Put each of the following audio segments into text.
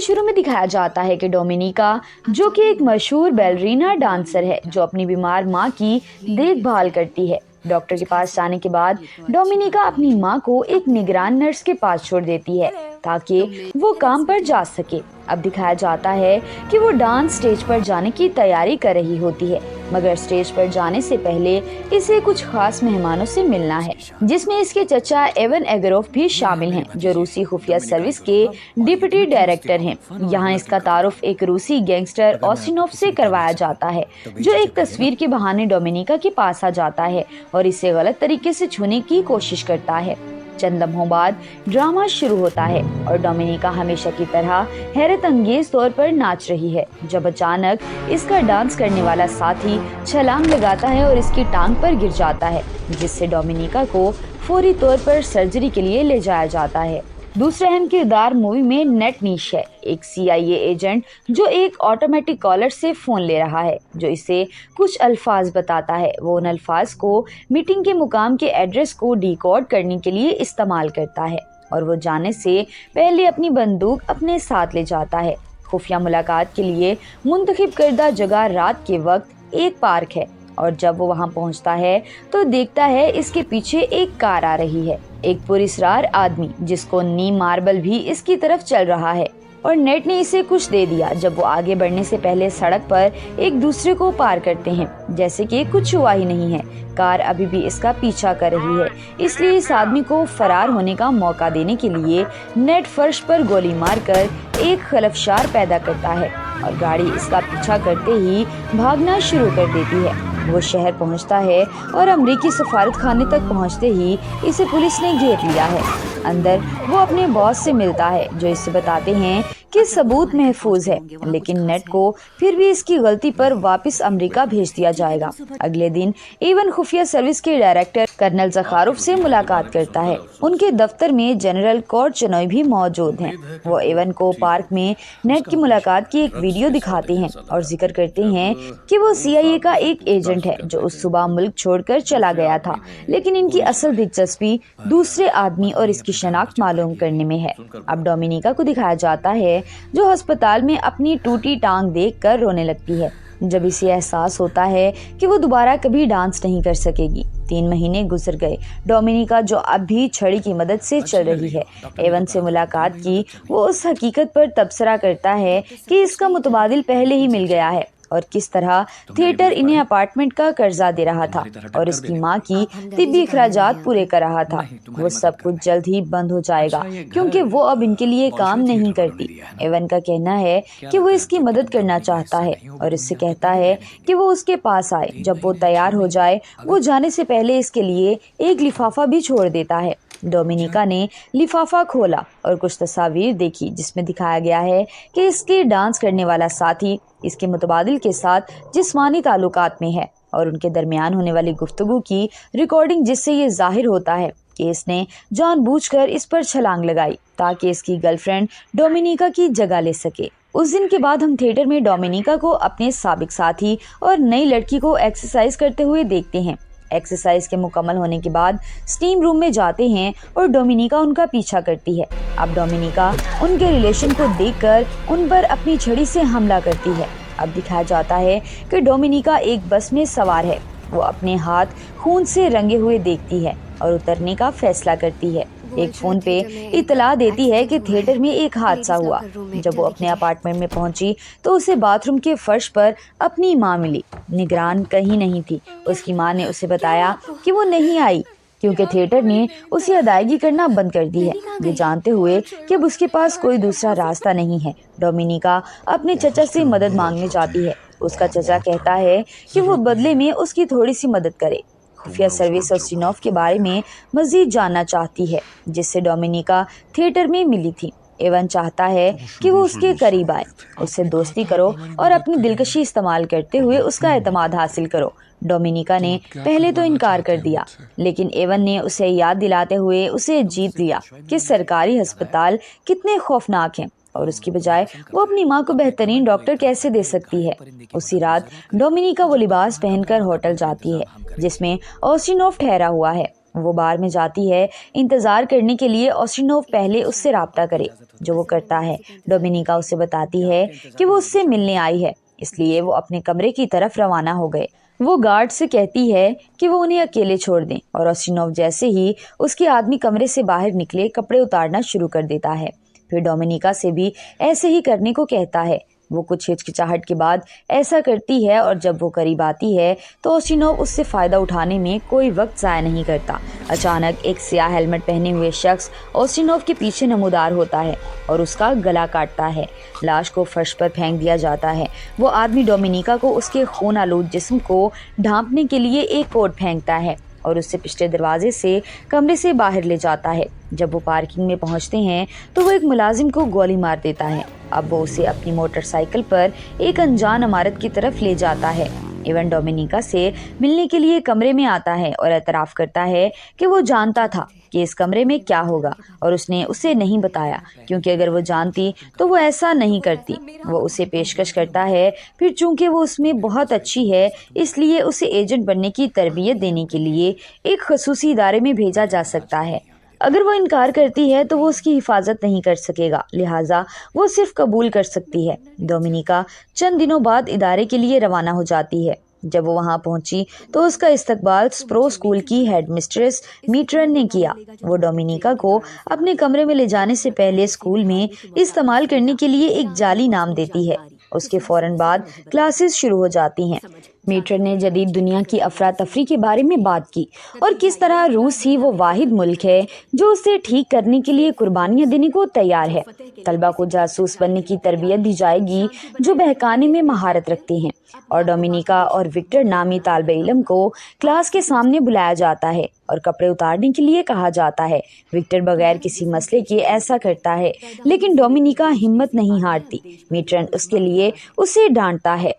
शुरू में दिखाया जाता है कि डोमिनिका, जो कि एक मशहूर बैलरीना डांसर है, जो अपनी बीमार माँ की देखभाल करती है। डॉक्टर के पास जाने के बाद डोमिनिका अपनी माँ को एक निगरान नर्स के पास छोड़ देती है ताकि वो काम पर जा सके। अब दिखाया जाता है कि वो डांस स्टेज पर जाने की तैयारी कर रही होती है, मगर स्टेज पर जाने से पहले इसे कुछ खास मेहमानों से मिलना है, जिसमें इसके चचा एवन एगरोफ भी शामिल हैं, जो रूसी खुफिया सर्विस के डिप्टी डायरेक्टर हैं। यहाँ इसका तारुफ एक रूसी गैंगस्टर ओसिनोव से करवाया जाता है, जो एक तस्वीर के बहाने डोमिनिका के पास आ जाता है और इसे गलत तरीके से छूने की कोशिश करता है। चंद लम्हों बाद ड्रामा शुरू होता है और डोमिनिका हमेशा की तरह हैरत अंगेज तौर पर नाच रही है, जब अचानक इसका डांस करने वाला साथी छलांग लगाता है और इसकी टांग पर गिर जाता है, जिससे डोमिनिका को फौरी तौर पर सर्जरी के लिए ले जाया जाता है। दूसरा अहम किरदार मूवी में नेट नीश है, एक CIA एजेंट जो एक ऑटोमेटिक कॉलर से फोन ले रहा है, जो इसे कुछ अल्फाज बताता है। वो उन अल्फाज को मीटिंग के मुकाम के एड्रेस को डिकोड करने के लिए इस्तेमाल करता है और वो जाने से पहले अपनी बंदूक अपने साथ ले जाता है। खुफिया मुलाकात के लिए मुंतखब करदा जगह रात के वक्त एक पार्क है और जब वो वहां पहुंचता है तो देखता है इसके पीछे एक कार आ रही है, एक पुरस्कार आदमी जिसको नीम मार्बल भी इसकी तरफ चल रहा है और नेट ने इसे कुछ दे दिया। जब वो आगे बढ़ने से पहले सड़क पर एक दूसरे को पार करते हैं, जैसे कि कुछ हुआ ही नहीं है। कार अभी भी इसका पीछा कर रही है, इसलिए इस आदमी को फरार होने का मौका देने के लिए नेट फर्श पर गोली मारकर एक खलफशार पैदा करता है और गाड़ी इसका पीछा करते ही भागना शुरू कर देती है। वो शहर पहुंचता है और अमेरिकी सफारत खाने तक पहुंचते ही इसे पुलिस ने घेर लिया है। अंदर वो अपने बॉस से मिलता है, जो इसे बताते हैं कि सबूत महफूज है, लेकिन नेट को फिर भी इसकी गलती पर वापस अमेरिका भेज दिया जाएगा। अगले दिन एवन खुफिया सर्विस के डायरेक्टर कर्नल ज़खारोफ से मुलाकात करता है। उनके दफ्तर में जनरल कोर्चनॉय भी मौजूद हैं। वो एवन को पार्क में नेट की मुलाकात की एक वीडियो दिखाते हैं और जिक्र करते हैं कि वो CIA का एक एजेंट है, जो उस सुबह मुल्क छोड़कर चला गया था, लेकिन इनकी असल दिलचस्पी दूसरे आदमी और इसकी शनाख्त मालूम करने में है। अब डोमिनिका को दिखाया जाता है जो अस्पताल में अपनी टूटी टांग देखकर रोने लगती है, जब इसे एहसास होता है कि वो दोबारा कभी डांस नहीं कर सकेगी। 3 महीने गुजर गए। डोमिनिका, जो अब भी छड़ी की मदद से चल रही है, एवन से मुलाकात की। वो उस हकीकत पर तबसरा करता है कि इसका मुतबादिल पहले ही मिल गया है और किस तरह थिएटर इन्हें अपार्टमेंट का कर्जा दे रहा था और इसकी माँ की तिब्बी अखराजात पूरे कर रहा था। वो सब कुछ जल्द ही बंद हो जाएगा क्योंकि वो अब इनके लिए काम नहीं करती। एवन का कहना है कि वो इसकी मदद करना चाहता है और इससे कहता है कि वो उसके पास आए। जब वो तैयार हो जाए, वो जाने से पहले इसके लिए एक लिफाफा भी छोड़ देता है। डोमिनिका ने लिफाफा खोला और कुछ तस्वीर देखी, जिसमें दिखाया गया है कि इसके डांस करने वाला साथी इसके मुतबादिल के साथ जिस्मानी ताल्लुकात में है और उनके दरमियान होने वाली गुफ्तगू की रिकॉर्डिंग, जिससे ये जाहिर होता है कि इसने जानबूझकर इस पर छलांग लगाई ताकि इसकी गर्लफ्रेंड डोमिनिका की जगह ले सके। उस दिन के बाद हम थिएटर में डोमिनिका को अपने साबिक साथी और नई लड़की को एक्सरसाइज करते हुए देखते हैं। एक्सरसाइज के मुकम्मल होने के बाद स्टीम रूम में जाते हैं और डोमिनिका उनका पीछा करती है। अब डोमिनिका उनके रिलेशन को देखकर उन पर अपनी छड़ी से हमला करती है। अब दिखाया जाता है कि डोमिनिका एक बस में सवार है। वो अपने हाथ खून से रंगे हुए देखती है और उतरने का फैसला करती है। एक फोन पे इतला देती है कि थिएटर में एक हादसा हुआ। जब वो अपने अपार्टमेंट में पहुंची तो उसे बाथरूम के फर्श पर अपनी माँ मिली। निगरान कहीं नहीं थी। उसकी माँ ने उसे बताया कि वो नहीं आई क्योंकि थिएटर ने उसे अदायगी करना बंद कर दी है, ये जानते हुए कि अब उसके पास कोई दूसरा रास्ता नहीं है। डोमिनिका अपने चचा से मदद मांगने जाती है। उसका चचा कहता है कि वो बदले में उसकी थोड़ी सी मदद करे। खुफिया सर्विस और सिनोफ के बारे में मजीद जानना चाहती है, जिससे डोमिनिका थिएटर में मिली थी। एवन चाहता है कि वो उसके करीब आए, उससे दोस्ती करो और अपनी दिलकशी इस्तेमाल करते हुए उसका एतमाद हासिल करो। डोमिनिका ने पहले तो इनकार कर दिया, लेकिन एवन ने उसे याद दिलाते हुए उसे जीत लिया कि सरकारी अस्पताल कितने खौफनाक हैं और उसकी बजाय वो अपनी माँ को बेहतरीन डॉक्टर कैसे दे सकती है। उसी रात डोमिनिका वो लिबास पहनकर होटल जाती है जिसमें ओसिनोव ठहरा हुआ है। वो बार में जाती है इंतजार करने के लिए ओस्टिनोव पहले उससे राब्ता करे, जो वो करता है। डोमिनिका उसे बताती है कि वो उससे मिलने आई है, इसलिए वो अपने कमरे की तरफ रवाना हो गए। वो गार्ड से कहती है कि वो उन्हें अकेले छोड़ दें और ओस्टिनोव जैसे ही उसके आदमी कमरे से बाहर निकले कपड़े उतारना शुरू कर देता है। फिर डोमिनिका से भी ऐसे ही करने को कहता है। वो कुछ हिचकिचाहट के बाद ऐसा करती है और जब वो करीब आती है तो ओस्टिनोव उससे फायदा उठाने में कोई वक्त जाया नहीं करता। अचानक एक स्याह हेलमेट पहने हुए शख्स ओस्टिनोव के पीछे नमूदार होता है और उसका गला काटता है। लाश को फर्श पर फेंक दिया जाता है। वो आदमी डोमिनिका को उसके खून आलूद जिस्म को ढांपने के लिए एक कोट फेंकता है और उससे पिछले दरवाजे से कमरे से बाहर ले जाता है। जब वो पार्किंग में पहुंचते हैं तो वो एक मुलाजिम को गोली मार देता है। अब वो उसे अपनी मोटरसाइकिल पर एक अनजान इमारत की तरफ ले जाता है। इवन डोमिनिका से मिलने के लिए कमरे में आता है और एतराफ़ करता है कि वो जानता था कि इस कमरे में क्या होगा और उसने उसे नहीं बताया, क्योंकि अगर वो जानती तो वो ऐसा नहीं करती। वो उसे पेशकश करता है, फिर चूंकि वो उसमें बहुत अच्छी है इसलिए उसे एजेंट बनने की तरबियत देने के लिए एक खसूसी इदारे में भेजा जा सकता है। अगर वो इनकार करती है तो वो उसकी हिफाजत नहीं कर सकेगा, लिहाजा वो सिर्फ कबूल कर सकती है। डोमिनिका चंद दिनों बाद इदारे के लिए रवाना हो जाती है। जब वो वहां पहुंची तो उसका इस्तकबाल स्प्रो स्कूल की हेडमिस्ट्रेस मीट्रन ने किया। वो डोमिनिका को अपने कमरे में ले जाने से पहले स्कूल में इस्तेमाल करने के लिए एक जाली नाम देती है। उसके फौरन बाद क्लासेस शुरू हो जाती हैं। मीट्रन ने जदीद दुनिया की अफरा तफरी के बारे में बात की और किस तरह रूस ही वो वाहिद मुल्क है जो उसे ठीक करने के लिए कुर्बानियां देने को तैयार है। तलबा को जासूस बनने की तरबियत दी जाएगी जो बहकाने में महारत रखते हैं और डोमिनिका और विक्टर नामी तालिबे इल्म को क्लास के सामने बुलाया जाता है और कपड़े उतारने के लिए कहा जाता है। विक्टर बगैर किसी मसले के ऐसा करता है, लेकिन डोमिनिका हिम्मत नहीं हारती। मीट्रन उसके लिए उसे डांटता है।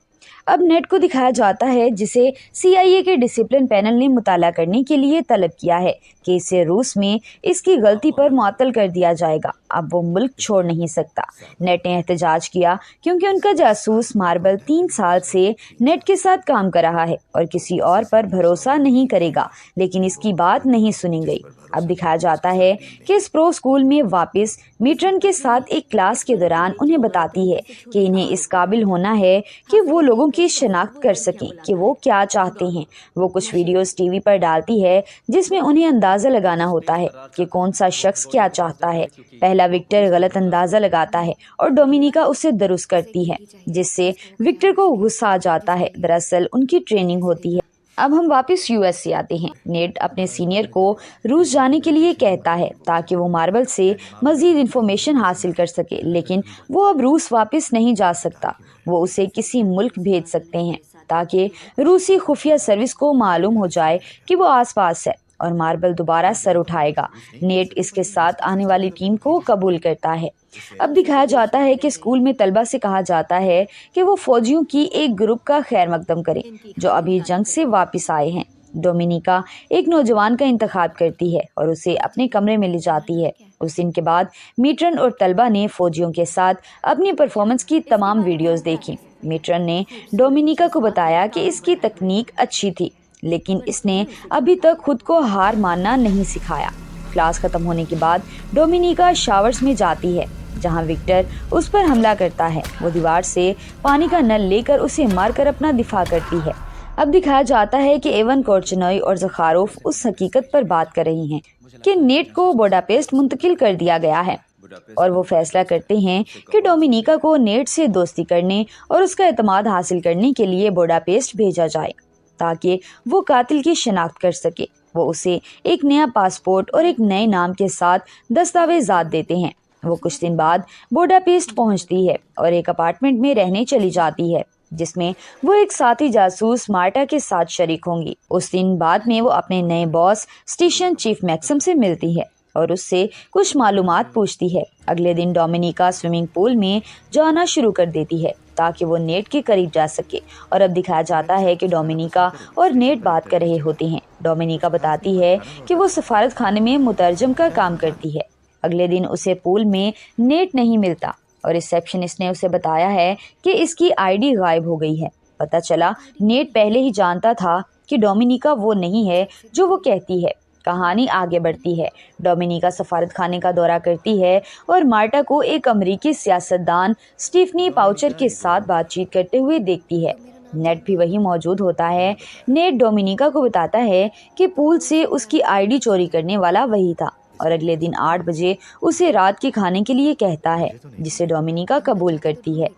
अब नेट को दिखाया जाता है जिसे CIA के डिसिप्लिन पैनल ने मुताला करने के लिए तलब किया है कि इसे रूस में इसकी गलती पर मुअत्तल कर दिया जाएगा। अब वो मुल्क छोड़ नहीं सकता। नेट ने एहतजाज किया क्योंकि उनका जासूस मार्बल 3 साल से नेट के साथ काम कर रहा है और किसी और पर भरोसा नहीं करेगा, लेकिन इसकी बात नहीं सुनी गई। अब दिखाया जाता है कि स्प्रो स्कूल में वापस मीट्रन के साथ एक क्लास के दौरान उन्हें बताती है कि इन्हें इस काबिल होना है कि वो लोगों की शनाख्त कर सकें कि वो क्या चाहते हैं। वो कुछ वीडियोस टीवी पर डालती है जिसमें उन्हें अंदाजा लगाना होता है कि कौन सा शख्स क्या चाहता है। पहला विक्टर गलत अंदाजा लगाता है और डोमिनिका उसे दुरुस्त करती है, जिससे विक्टर को गुस्सा आ जाता है। दरअसल उनकी ट्रेनिंग होती है। अब हम वापस US से आते हैं। नेट अपने सीनियर को रूस जाने के लिए कहता है ताकि वो मार्बल से मजीद इन्फॉर्मेशन हासिल कर सके, लेकिन वो अब रूस वापस नहीं जा सकता। वो उसे किसी मुल्क भेज सकते हैं ताकि रूसी खुफिया सर्विस को मालूम हो जाए कि वो आसपास है और मार्बल दोबारा सर उठाएगा। नेट इसके साथ आने वाली टीम को कबूल करता है। अब दिखाया जाता है कि स्कूल में तलबा से कहा जाता है कि वो फौजियों की एक ग्रुप का खैर मकदम करें जो अभी जंग से वापस आए हैं। डोमिनिका एक नौजवान का इंतखाब करती है और उसे अपने कमरे में ले जाती है। उस दिन के बाद मीट्रन और तलबा ने फौजियों के साथ अपनी परफॉर्मेंस की तमाम वीडियोस देखी। मीट्रन ने डोमिनिका को बताया कि इसकी तकनीक अच्छी थी, लेकिन इसने अभी तक खुद को हार मानना नहीं सिखाया। क्लास खत्म होने के बाद डोमिनिका शावर्स में जाती है जहां विक्टर उस पर हमला करता है। वो दीवार से पानी का नल लेकर उसे मारकर अपना दिफा करती है। अब दिखाया जाता है कि एवन कोर्चनॉय और ज़खारोफ उस हकीकत पर बात कर रही हैं कि नेट को बुडापेस्ट मुंतकिल कर दिया गया है और वो फैसला करते हैं कि डोमिनिका को नेट से दोस्ती करने और उसका एतमाद हासिल करने के लिए बुडापेस्ट भेजा जाए ताकि वो कातिल की शनाख्त कर सके। वो उसे एक नया पासपोर्ट और एक नए नाम के साथ दस्तावेजात देते हैं। वो कुछ दिन बाद बुडापेस्ट पहुंचती है और एक अपार्टमेंट में रहने चली जाती है जिसमें वो एक साथी जासूस मार्टा के साथ शरीक होंगी। उस दिन बाद में वो अपने नए बॉस स्टेशन चीफ मैक्सम से मिलती है और उससे कुछ मालूमात पूछती है। अगले दिन डोमिनिका स्विमिंग पूल में जाना शुरू कर देती है ताकि वो नेट के करीब जा सके और अब दिखाया जाता है कि डोमिनिका और नेट बात कर रहे होते हैं। डोमिनिका बताती है कि वो सफारत खाने में मुतरजम का काम करती है। अगले दिन उसे पूल में नेट नहीं मिलता और रिसेप्शनिस्ट ने उसे बताया है कि इसकी ID गायब हो गई है। पता चला नेट पहले ही जानता था कि डोमिनिका वो नहीं है जो वो कहती है। कहानी आगे बढ़ती है। डोमिनिका सफारत खाने का दौरा करती है और मार्टा को एक अमेरिकी सियासतदान स्टीफनी पाउचर के साथ बातचीत करते हुए देखती है। नेट भी वही मौजूद होता है। नेट डोमिनिका को बताता है कि पूल से उसकी आईडी चोरी करने वाला वही था और अगले दिन 8 बजे उसे रात के खाने के लिए कहता है, जिसे डोमिनिका कबूल करती है।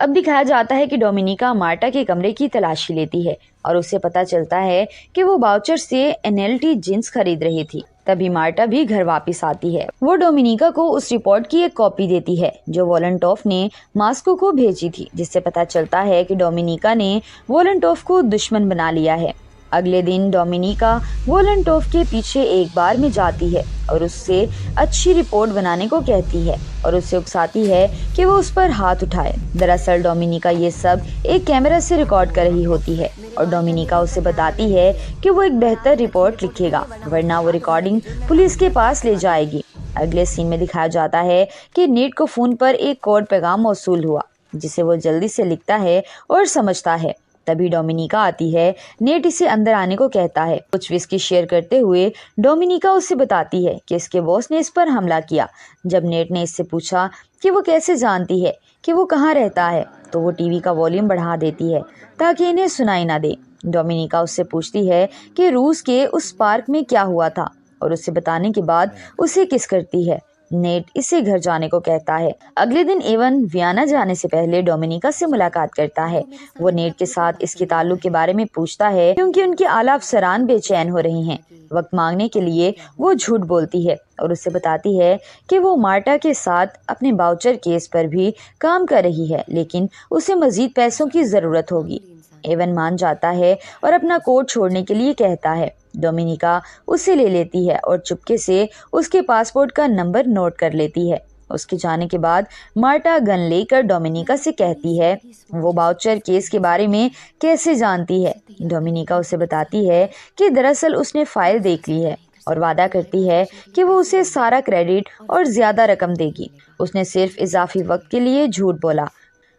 अब दिखाया जाता है कि डोमिनिका मार्टा के कमरे की तलाशी लेती है और उसे पता चलता है कि वो बाउचर से एनएलटी जींस खरीद रही थी। तभी मार्टा भी घर वापस आती है। वो डोमिनिका को उस रिपोर्ट की एक कॉपी देती है जो वोलेंटोफ ने मॉस्को को भेजी थी, जिससे पता चलता है कि डोमिनिका ने वोलेंटोफ को दुश्मन बना लिया है। अगले दिन डोमिनिका वोलेंटोफ के पीछे एक बार में जाती है और उससे अच्छी रिपोर्ट बनाने को कहती है और उससे उकसाती है कि वो उस पर हाथ उठाए। दरअसल डोमिनिका ये सब एक कैमरा से रिकॉर्ड कर रही होती है और डोमिनिका उसे बताती है कि वो एक बेहतर रिपोर्ट लिखेगा, वरना वो रिकॉर्डिंग पुलिस के पास ले जाएगी। अगले सीन में दिखाया जाता है कि नेट को फोन पर एक कोड पैगाम मौसूल हुआ, जिसे वो जल्दी से लिखता है और समझता है। तभी डोमिनिका आती है। नेट इसे अंदर आने को कहता है। कुछ विस्की शेयर करते हुए डोमिनिका उसे बताती है कि इसके बॉस ने इस पर हमला किया। जब नेट ने इससे पूछा कि वो कैसे जानती है कि वो कहाँ रहता है, तो वो टीवी का वॉल्यूम बढ़ा देती है ताकि इन्हें सुनाई ना दे। डोमिनिका उससे पूछती है कि रूस के उस पार्क में क्या हुआ था और उसे बताने के बाद उसे किस करती है। नेट इसे घर जाने को कहता है। अगले दिन एवन वियना जाने से पहले डोमिनिका से मुलाकात करता है। वो नेट के साथ इसके ताल्लुक के बारे में पूछता है क्योंकि उनके आला अफसरान बेचैन हो रही हैं। वक्त मांगने के लिए वो झूठ बोलती है और उसे बताती है कि वो मार्टा के साथ अपने बाउचर केस पर भी काम कर रही है, लेकिन उसे मजीद पैसों की जरूरत होगी। एवन मान जाता है और अपना कोट छोड़ने के लिए कहता है। डोमिनिका उसे ले लेती है और चुपके से उसके पासपोर्ट का नंबर नोट कर लेती है। उसके जाने के बाद मार्टा गन लेकर डोमिनिका से कहती है वो बाउचर केस के बारे में कैसे जानती है। डोमिनिका उसे बताती है कि दरअसल उसने फाइल देख ली है और वादा करती है कि वो उसे सारा क्रेडिट और ज्यादा रकम देगी। उसने सिर्फ इजाफी वक्त के लिए झूठ बोला।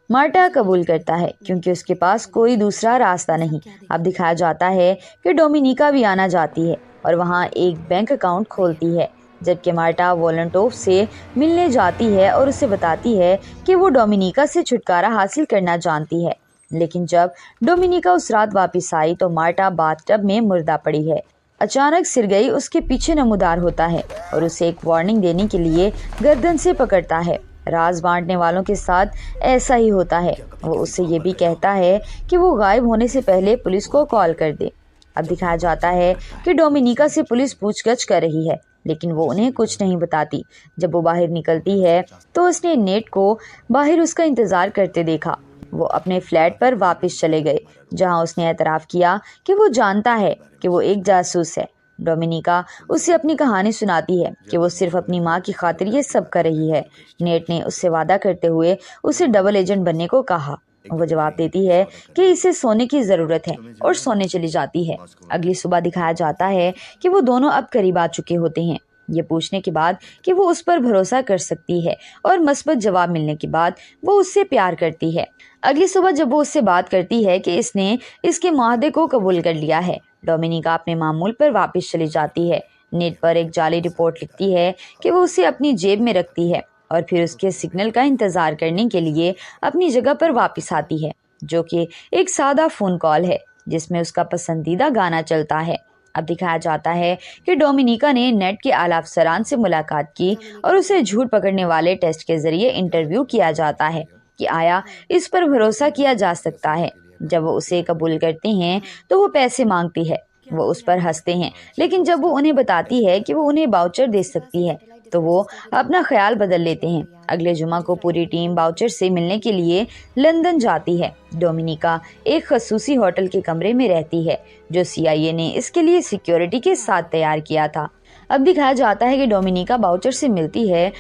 मार्टा कबूल करता है क्योंकि उसके पास कोई दूसरा रास्ता नहीं। अब दिखाया जाता है कि डोमिनिका वियना जाती है और वहाँ एक बैंक अकाउंट खोलती है, जबकि मार्टा वोलेंटोफ से मिलने जाती है और उसे बताती है कि वो डोमिनिका से छुटकारा हासिल करना जानती है। लेकिन जब डोमिनिका उस रात वापस आई तो मार्टा बाथटब में मुर्दा पड़ी है। अचानक सिरगई उसके पीछे नमूदार होता है और उसे एक वार्निंग देने के लिए गर्दन से पकड़ता है। राज बांटने वालों के साथ ऐसा ही होता है। वो उससे ये भी कहता है कि वो गायब होने से पहले पुलिस को कॉल कर दे। अब दिखाया जाता है कि डोमिनिका से पुलिस पूछगछ कर रही है, लेकिन वो उन्हें कुछ नहीं बताती। जब वो बाहर निकलती है तो उसने नेट को बाहर उसका इंतजार करते देखा। वो अपने फ्लैट पर वापस चले गए, जहां उसने एतराफ़ किया कि वो जानता है कि वो एक जासूस है। डोमिनिका उसे अपनी कहानी सुनाती है कि वो सिर्फ अपनी माँ की खातिर ये सब कर रही है। नेट ने उससे वादा करते हुए उसे डबल एजेंट बनने को कहा। वो जवाब देती है कि इसे सोने की जरूरत है और सोने चली जाती है। अगली सुबह दिखाया जाता है कि वो दोनों अब करीब आ चुके होते हैं, ये पूछने के बाद कि वो उस पर भरोसा कर सकती है, और मस्बत जवाब मिलने के बाद वो उससे प्यार करती है। अगली सुबह जब वो उससे बात करती है कि इसने इसके मुआहदे को कबूल कर लिया है, डोमिनिका अपने मामूल पर वापस चली जाती है। नेट पर एक जाली रिपोर्ट लिखती है कि वो उसे अपनी जेब में रखती है और फिर उसके सिग्नल का इंतजार करने के लिए अपनी जगह पर वापस आती है, जो कि एक सादा फोन कॉल है जिसमें उसका पसंदीदा गाना चलता है। अब दिखाया जाता है कि डोमिनिका ने नेट के आला अफसरान से मुलाकात की और उसे झूठ पकड़ने वाले टेस्ट के जरिए इंटरव्यू किया जाता है कि आया इस पर भरोसा किया जा सकता है। जब वो उसे कबूल करते हैं तो वो पैसे मांगती है। वो उस पर हंसते हैं, लेकिन जब वो उन्हें बताती है कि वो उन्हें बाउचर दे सकती है तो वो अपना ख्याल बदल लेते हैं। अगले जुमा को पूरी टीम बाउचर से मिलने के लिए लंदन जाती है। डोमिनिका एक खसूसी होटल के कमरे में रहती है जो CIA ने इसके लिए सिक्योरिटी के साथ तैयार किया था। अब दिखाया जाता है कि डोमिनिका बाउचर से मिलती है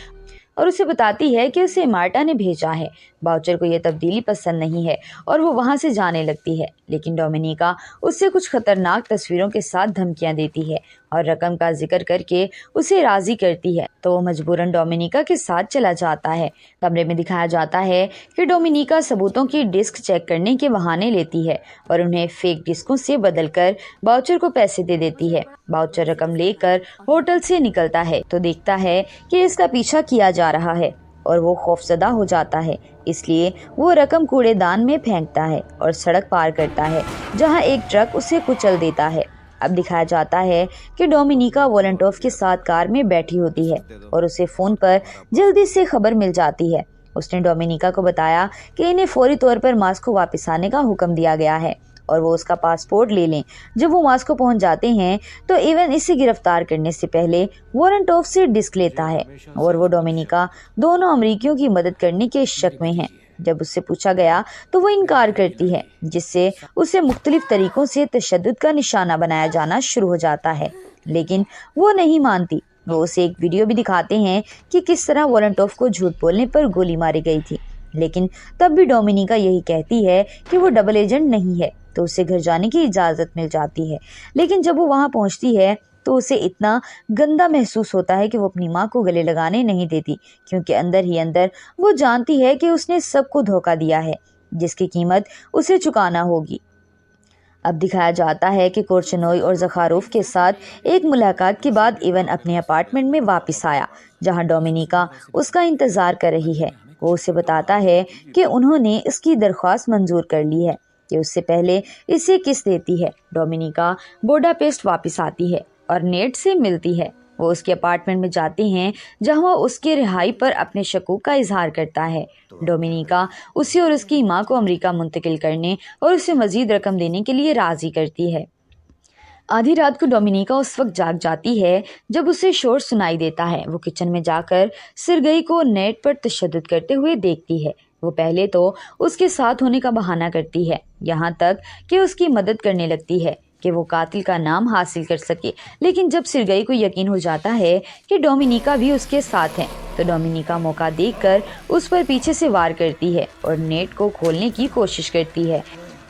और उसे बताती है कि उसे मार्टा ने भेजा है। बाउचर को यह तब्दीली पसंद नहीं है और वो वहां से जाने लगती है, लेकिन डोमिनिका उससे कुछ खतरनाक तस्वीरों के साथ धमकियां देती है और रकम का जिक्र करके उसे राजी करती है, तो वो मजबूरन डोमिनिका के साथ चला जाता है। कमरे में दिखाया जाता है कि डोमिनिका सबूतों की डिस्क चेक करने के बहाने लेती है और उन्हें फेक डिस्कों से बदलकर बाउचर को पैसे दे देती है। बाउचर रकम लेकर होटल से निकलता है तो देखता है कि इसका पीछा किया जा रहा है और वो खौफजदा हो जाता है। इसलिए वो रकम कूड़ेदान में फेंकता है और सड़क पार करता है, जहां एक ट्रक उसे कुचल देता है। अब दिखाया जाता है कि डोमिनिका वोलेंटोव के साथ कार में बैठी होती है और उसे फोन पर जल्दी से खबर मिल जाती है। उसने डोमिनिका को बताया कि इन्हें फौरी तौर पर मास्को वापस आने का हुक्म दिया गया है और वो उसका पासपोर्ट ले लें। जब वो मास्को पहुंच जाते हैं तो इवन इसे गिरफ्तार करने से पहले वोलेंटोव से डिस्क लेता है और वो डोमिनिका दोनों अमेरिकियों की मदद करने के शक में है। जब उससे पूछा गया तो वो इनकार करती है, जिससे उसे मुख्तलिफ तरीकों से तशद्दुद का निशाना बनाया जाना शुरू हो जाता है, लेकिन वो नहीं मानती। वो उसे एक वीडियो भी दिखाते हैं कि किस तरह वोलेंटोव को झूठ बोलने पर गोली मारी गई थी, लेकिन तब भी डोमिनिका यही कहती है कि वो डबल एजेंट नहीं है, तो उसे घर जाने की इजाज़त मिल जाती है। लेकिन जब वो वहाँ पहुँचती है तो उसे इतना गंदा महसूस होता है कि वो अपनी माँ को गले लगाने नहीं देती, क्योंकि अंदर ही अंदर वो जानती है कि उसने सबको धोखा दिया है, जिसकी कीमत उसे चुकाना होगी। अब दिखाया जाता है कि कोर्चनोई और ज़खारोफ के साथ एक मुलाकात के बाद इवन अपने अपार्टमेंट में वापस आया, जहां डोमिनिका उसका इंतज़ार कर रही है। वो उसे बताता है कि उन्होंने इसकी दरख्वास्त मंजूर कर ली है कि उससे पहले इसे किस देती है। डोमिनिका बुडापेस्ट वापस आती है और नेट से मिलती है। वो उसके अपार्टमेंट में जाते हैं, जहां वो उसके रिहाई पर अपने शकूक का इजहार करता है। डोमिनिका उसे और उसकी मां को अमेरिका मुंतकिल करने और उसे मजीद रकम देने के लिए राजी करती है। आधी रात को डोमिनिका उस वक्त जाग जाती है जब उसे शोर सुनाई देता है। वो किचन में जाकर सिरगई को नेट पर तशद्दुद करते हुए देखती है। वो पहले तो उसके साथ होने का बहाना करती है, यहाँ तक कि उसकी मदद करने लगती है कि वो कातिल का नाम हासिल कर सके। लेकिन जब सिरगई को यकीन हो जाता है कि डोमिनिका भी उसके साथ है, तो डोमिनिका मौका देखकर उस पर पीछे से वार करती है और नेट को खोलने की कोशिश करती है।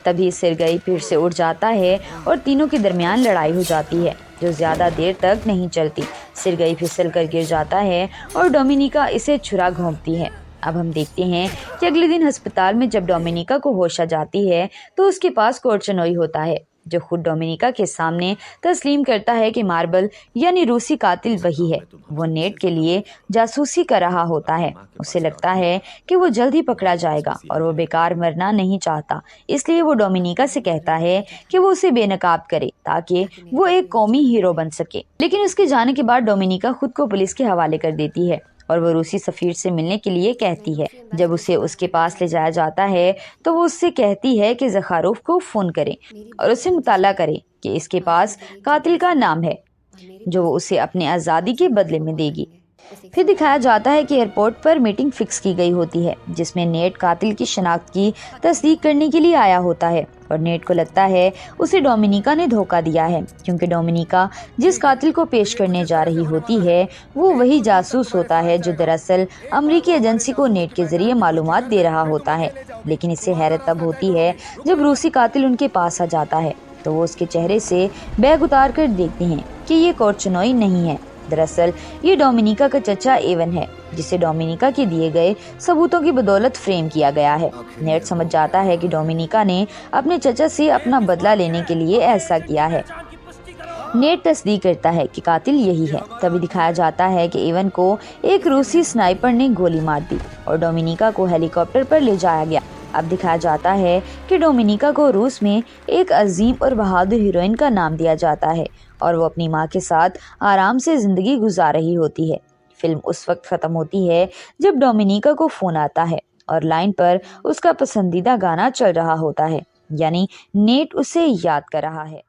तभी सिरगई फिर से उड़ जाता है और तीनों के दरमियान लड़ाई हो जाती है, जो ज्यादा देर तक नहीं चलती। सिरगई फिसल कर गिर जाता है और डोमिनिका इसे छुरा घोंपती है। अब हम देखते हैं कि अगले दिन अस्पताल में जब डोमिनिका को होश आ जाती है तो उसके पास कोर्चनोई होता है, जो खुद डोमिनिका के सामने तस्लीम करता है कि मार्बल यानी रूसी कातिल वही है। वो नेट के लिए जासूसी कर रहा होता है। उसे लगता है कि वो जल्द ही पकड़ा जाएगा और वो बेकार मरना नहीं चाहता, इसलिए वो डोमिनिका से कहता है कि वो उसे बेनकाब करे ताकि वो एक कौमी हीरो बन सके। लेकिन उसके जाने के बाद डोमिनिका खुद को पुलिस के हवाले कर देती है और वो रूसी सफीर से मिलने के लिए कहती है। जब उसे उसके पास ले जाया जाता है तो वो उससे कहती है कि ज़खारोफ को फ़ोन करे और उसे मुताला करे कि इसके पास कातिल का नाम है, जो वो उसे अपने आज़ादी के बदले में देगी। फिर दिखाया जाता है कि एयरपोर्ट पर मीटिंग फिक्स की गई होती है, जिसमें नेट कातिल की शनाख्त की तस्दीक करने के लिए आया होता है और नेट को लगता है उसे डोमिनिका ने धोखा दिया है, क्योंकि डोमिनिका जिस कातिल को पेश करने जा रही होती है वो वही जासूस होता है जो दरअसल अमेरिकी एजेंसी को नेट के जरिए मालूमात दे रहा होता है। लेकिन इससे हैरत तब होती है जब रूसी कातिल उनके पास आ जाता है, तो वो उसके चेहरे से बैग उतार कर देखते हैं कि ये कोर्चनोई नहीं है। दरअसल ये डोमिनिका का चचा एवन है, जिसे डोमिनिका के दिए गए सबूतों की बदौलत फ्रेम किया गया है। नेट समझ जाता है कि डोमिनिका ने अपने चचा से अपना बदला लेने के लिए ऐसा किया है। नेट तस्दीक करता है कि कातिल यही है। तभी दिखाया जाता है कि एवन को एक रूसी स्नाइपर ने गोली मार दी और डोमिनिका को हेलीकॉप्टर पर ले जाया गया। अब दिखाया जाता है कि डोमिनिका को रूस में एक अजीम और बहादुर हीरोइन का नाम दिया जाता है और वो अपनी माँ के साथ आराम से जिंदगी गुजार रही होती है। फिल्म उस वक्त खत्म होती है जब डोमिनिका को फोन आता है और लाइन पर उसका पसंदीदा गाना चल रहा होता है, यानी नेट उसे याद कर रहा है।